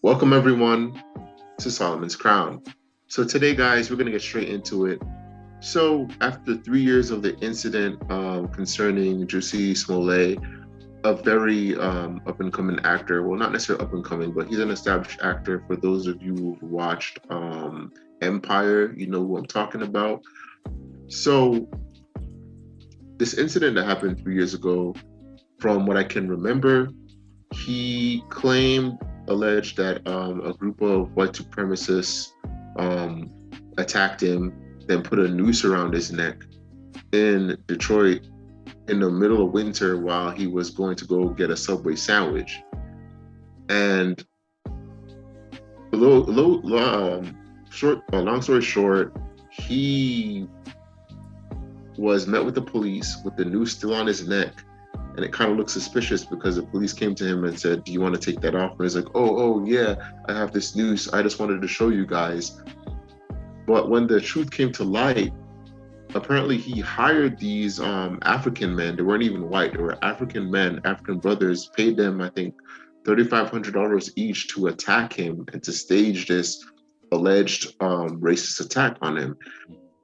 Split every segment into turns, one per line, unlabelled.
Welcome everyone to Solomon's Crown. So today, guys, we're going to get straight into it. So after 3 years of the incident concerning Jussie Smollett, a very up and coming actor, well, not necessarily up and coming, but he's an established actor. For those of you who've watched Empire, you know who I'm talking about. So this incident that happened 3 years ago, from what I can remember, he alleged that a group of white supremacists attacked him, then put a noose around his neck in Detroit in the middle of winter while he was going to go get a Subway sandwich. And long story short, he was met with the police with the noose still on his neck. And it kind of looked suspicious because the police came to him and said, "Do you want to take that off?" And he's like, oh, yeah, I have this noose. I just wanted to show you guys. But when the truth came to light, apparently he hired these African men. They weren't even white. They were African men, African brothers, paid them, I think, $3,500 each to attack him and to stage this alleged racist attack on him.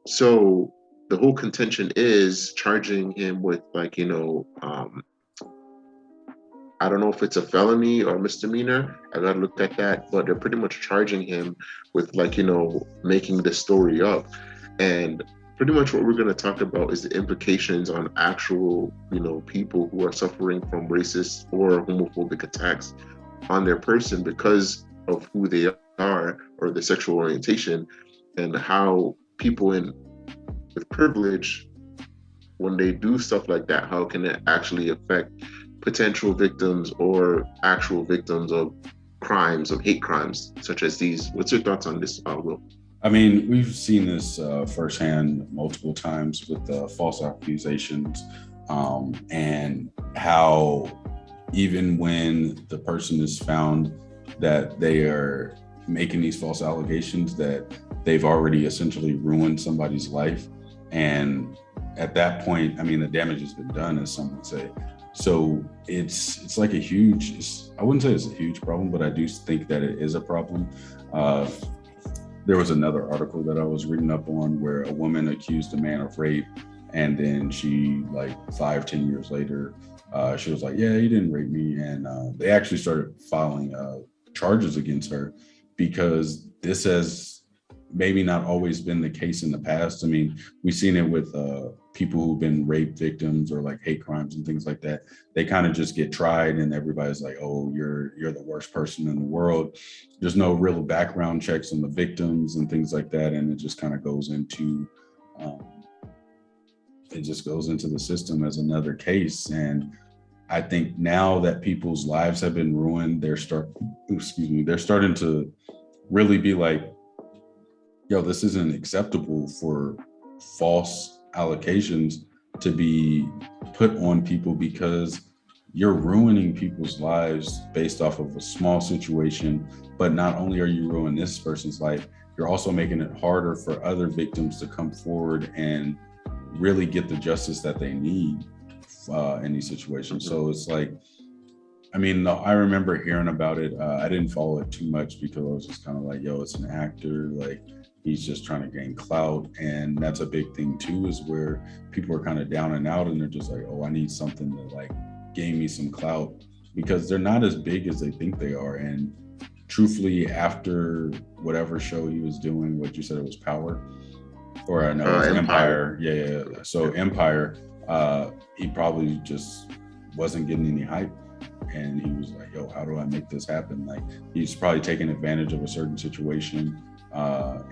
So the whole contention is charging him with, like, I don't know if it's a felony or misdemeanor. I gotta look at that, but they're pretty much charging him with, like, making the story up. And pretty much what we're going to talk about is the implications on actual, people who are suffering from racist or homophobic attacks on their person because of who they are or their sexual orientation, and how people with privilege, when they do stuff like that, how can it actually affect potential victims or actual victims of crimes, of hate crimes such as these. What's your thoughts on this, Will?
I mean, we've seen this firsthand multiple times with false accusations, and how even when the person is found that they are making these false allegations, that they've already essentially ruined somebody's life. And at that point, I mean, the damage has been done, as some would say. So it's like I wouldn't say it's a huge problem, but I do think that it is a problem. There was another article that I was reading up on where a woman accused a man of rape, and then she, like 5-10 years later, she was like, "Yeah, he didn't rape me," and they actually started filing charges against her because this has maybe not always been the case in the past. I mean, we've seen it with people who've been rape victims or like hate crimes and things like that. They kind of just get tried and everybody's like, "Oh, you're the worst person in the world." There's no real background checks on the victims and things like that. And it just kind of goes into, the system as another case. And I think now that people's lives have been ruined, they're starting to really be like, "Yo, this isn't acceptable for false allegations to be put on people, because you're ruining people's lives based off of a small situation. But not only are you ruining this person's life, you're also making it harder for other victims to come forward and really get the justice that they need in these situations." So it's like, I mean, I remember hearing about it. I didn't follow it too much because I was just kind of like, "Yo, it's an actor. Like, he's just trying to gain clout." And that's a big thing too, is where people are kind of down and out and they're just like, "Oh, I need something to like gain me some clout," because they're not as big as they think they are. And truthfully, after whatever show he was doing, what you said, it was Power, or I know it was Empire. Yeah. So Empire, he probably just wasn't getting any hype. And he was like, "Yo, how do I make this happen?" Like, he's probably taking advantage of a certain situation.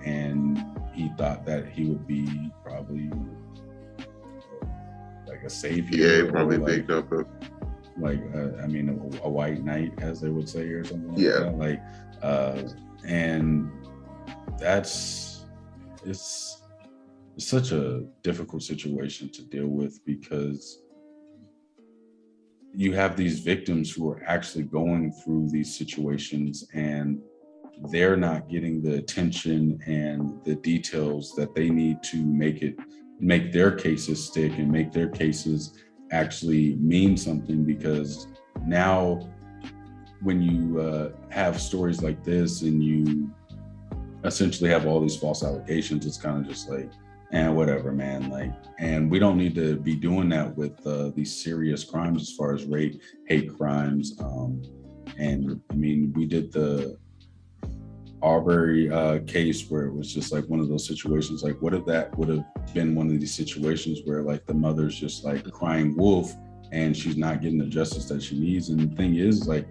And he thought that he would be probably like a savior.
Yeah, he probably baked up a
white knight, as they would say, or something.
Yeah.
Like that. And it's such a difficult situation to deal with, because you have these victims who are actually going through these situations and they're not getting the attention and the details that they need to make their cases stick and make their cases actually mean something. Because now when you have stories like this and you essentially have all these false allegations, it's kind of just like, and whatever, man. Like, and we don't need to be doing that with these serious crimes as far as rape, hate crimes. And I mean, we did the Arbery case where it was just like one of those situations. Like, what if that would have been one of these situations where like the mother's just like crying wolf and she's not getting the justice that she needs? And the thing is, like,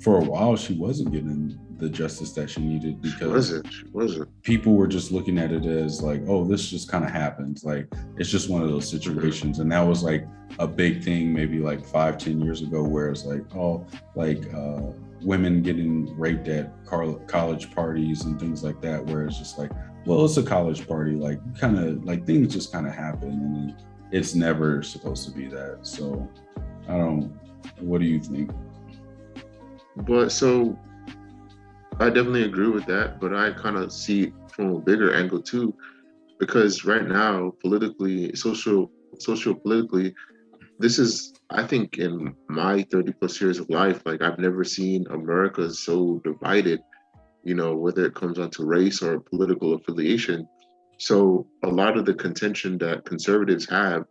for a while she wasn't getting the justice that she needed because
She wasn't.
people were just looking at it as like, oh, this just kind of happens. Like, it's just one of those situations. And that was like a big thing maybe like 5-10 years ago, where it's like, oh, like women getting raped at college parties and things like that, where it's just like, well, it's a college party, like kind of like things just kind of happen, and it's never supposed to be that. So what do you think?
But so I definitely agree with that, but I kind of see it from a bigger angle too, because right now, politically, social politically, this is, I think, in my 30 plus years of life, like I've never seen America so divided, whether it comes down to race or political affiliation. So a lot of the contention that conservatives have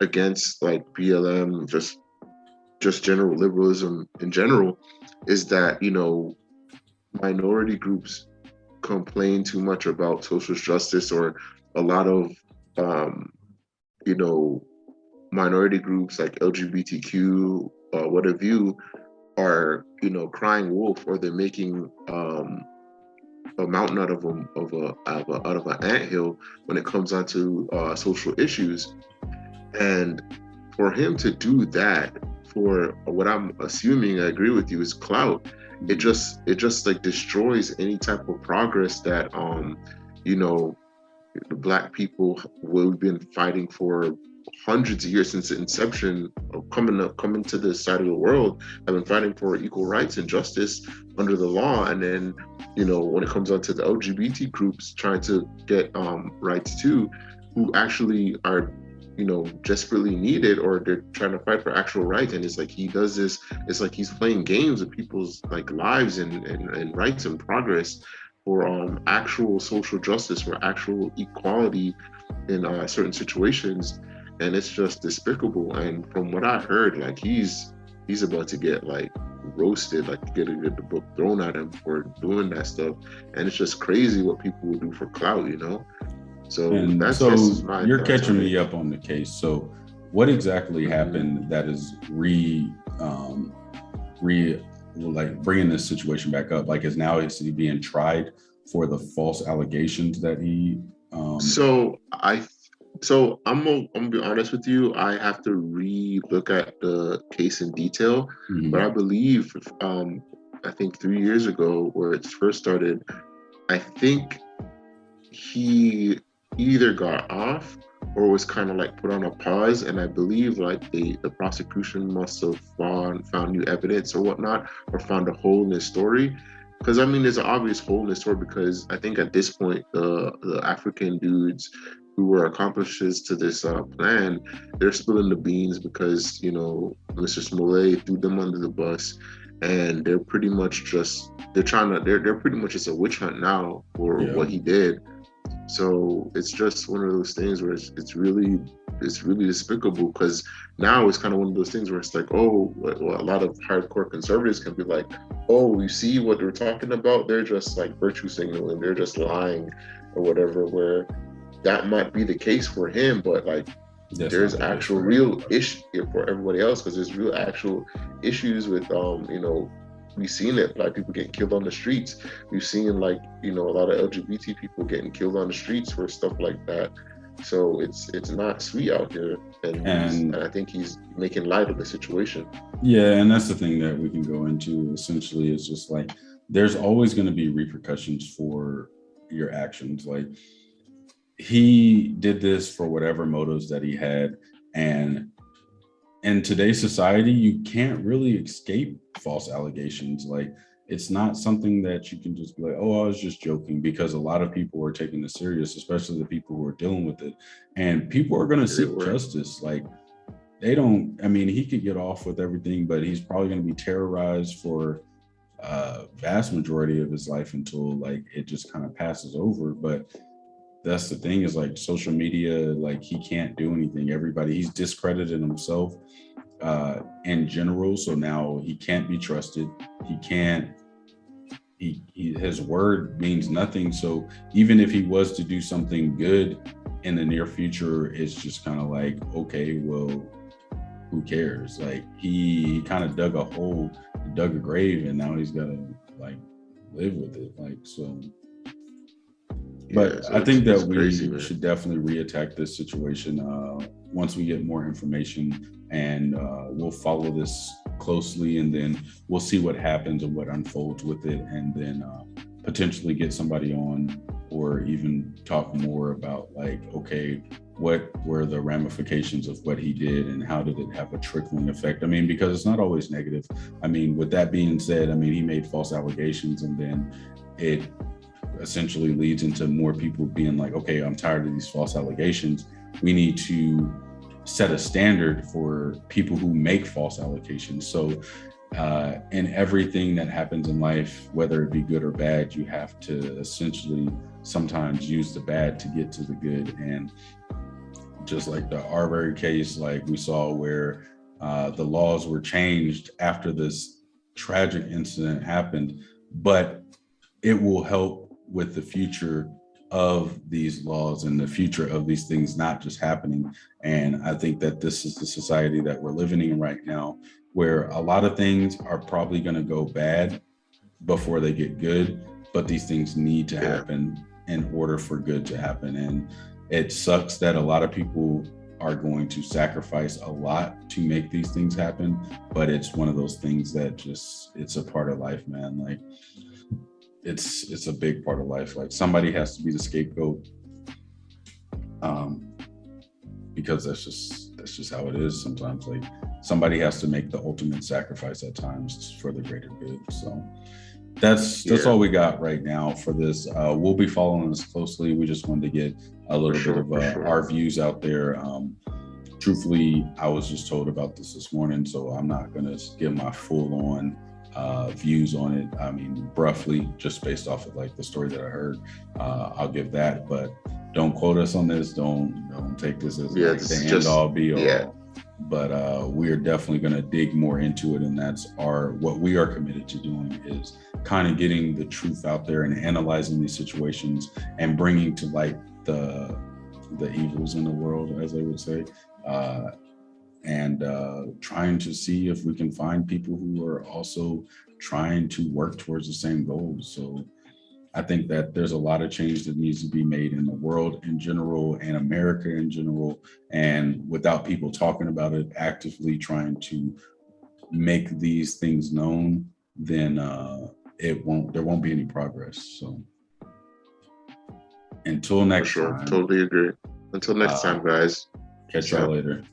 against like BLM, just general liberalism in general, is that, minority groups complain too much about social justice, or a lot of you know minority groups like LGBTQ, what have you, are crying wolf, or they're making a mountain out of an anthill when it comes down to social issues. And for him to do that, for what I'm assuming, I agree with you, is clout. It just like destroys any type of progress that you know the black people, we've been fighting for hundreds of years, since the inception of coming to this side of the world, have been fighting for equal rights and justice under the law. And then when it comes on to the LGBT groups trying to get rights too, who actually are desperately needed, or they're trying to fight for actual rights. And it's like he does this, it's like he's playing games with people's like lives and rights and progress for actual social justice, for actual equality in certain situations. And it's just despicable. And from what I heard, like he's about to get like roasted, like get the book thrown at him for doing that stuff. And it's just crazy what people will do for clout, So
And
that's
so
just my
you're
thoughts
catching
on
me
it.
up on the case. So what exactly happened that is like bringing this situation back up? Like, is he being tried for the false allegations that he?
So I'm gonna be honest with you. I have to re-look at the case in detail, but I
Mhm.
believe I think 3 years ago, where it first started, I think he either got off or was kind of like put on a pause. And I believe like the prosecution must have found new evidence or whatnot, or found a hole in his story. Because I mean, there's an obvious hole in his story, because I think at this point the African dudes who were accomplices to this plan, they're spilling the beans, because Mr. Smollett threw them under the bus, and they're pretty much just they're pretty much just a witch hunt now for
Yeah.
what he did. So it's just one of those things where it's really despicable, because now it's kind of one of those things where it's like, oh, well, a lot of hardcore conservatives can be like, oh, you see what they're talking about, they're just like virtue signaling, they're just lying or whatever, where that might be the case for him, but like
That's
there's
not the case
actual
for
real
everybody.
issue for everybody else, because there's real actual issues with we've seen it, black people getting killed on the streets. We've seen like a lot of LGBT people getting killed on the streets for stuff like that. So it's not sweet out here, and
And
I think he's making light of the situation.
yeah, and that's the thing that we can go into essentially, is just like there's always going to be repercussions for your actions. Like, he did this for whatever motives that he had, and in today's society, you can't really escape false allegations. Like, it's not something that you can just be like, oh, I was just joking, because a lot of people are taking this serious, especially the people who are dealing with it. And people are going to
They
seek
were.
justice. Like, they don't, I mean, he could get off with everything, but he's probably going to be terrorized for vast majority of his life until like it just kind of passes over. But that's the thing, is like social media, like he can't do anything. He's discredited himself in general. So now he can't be trusted. He can't, his word means nothing. So even if he was to do something good in the near future, it's just kind of like, okay, well, who cares? Like he kind of dug a grave, and now he's got to like live with it. Like, so. But
So
I think that we
crazy,
should definitely reattack this situation once we get more information, and we'll follow this closely, and then we'll see what happens and what unfolds with it, and then potentially get somebody on, or even talk more about like, okay, what were the ramifications of what he did, and how did it have a trickling effect? I mean, because it's not always negative. I mean, with that being said, I mean, he made false allegations, and then it essentially leads into more people being like, okay, I'm tired of these false allegations. We need to set a standard for people who make false allegations. So in everything that happens in life, whether it be good or bad, you have to essentially sometimes use the bad to get to the good. And just like the Arbery case, like we saw where the laws were changed after this tragic incident happened, but it will help with the future of these laws and the future of these things not just happening. And I think that this is the society that we're living in right now, where a lot of things are probably going to go bad before they get good, but these things need to happen in order for good to happen. And it sucks that a lot of people are going to sacrifice a lot to make these things happen, but it's one of those things that just, it's a part of life, man. Like, it's a big part of life. Like somebody has to be the scapegoat, because that's just how it is sometimes. Like somebody has to make the ultimate sacrifice at times for the greater good. So that's all we got right now for this. We'll be following this closely. We just wanted to get a little bit of our views out there. Truthfully, I was just told about this morning, so I'm not going to give my full on views on it. I mean, roughly, just based off of like the story that I heard, I'll give that, but don't quote us on this. Don't take this as like the end all be all. Yeah. But we are definitely going to dig more into it, and that's what we are committed to doing, is kind of getting the truth out there and analyzing these situations and bringing to light the evils in the world, as they would say. And trying to see if we can find people who are also trying to work towards the same goals. So I think that there's a lot of change that needs to be made in the world in general and America in general. And without people talking about it, actively trying to make these things known, then there won't be any progress. So until next time.
Totally agree. Until next time, guys.
Catch y'all later.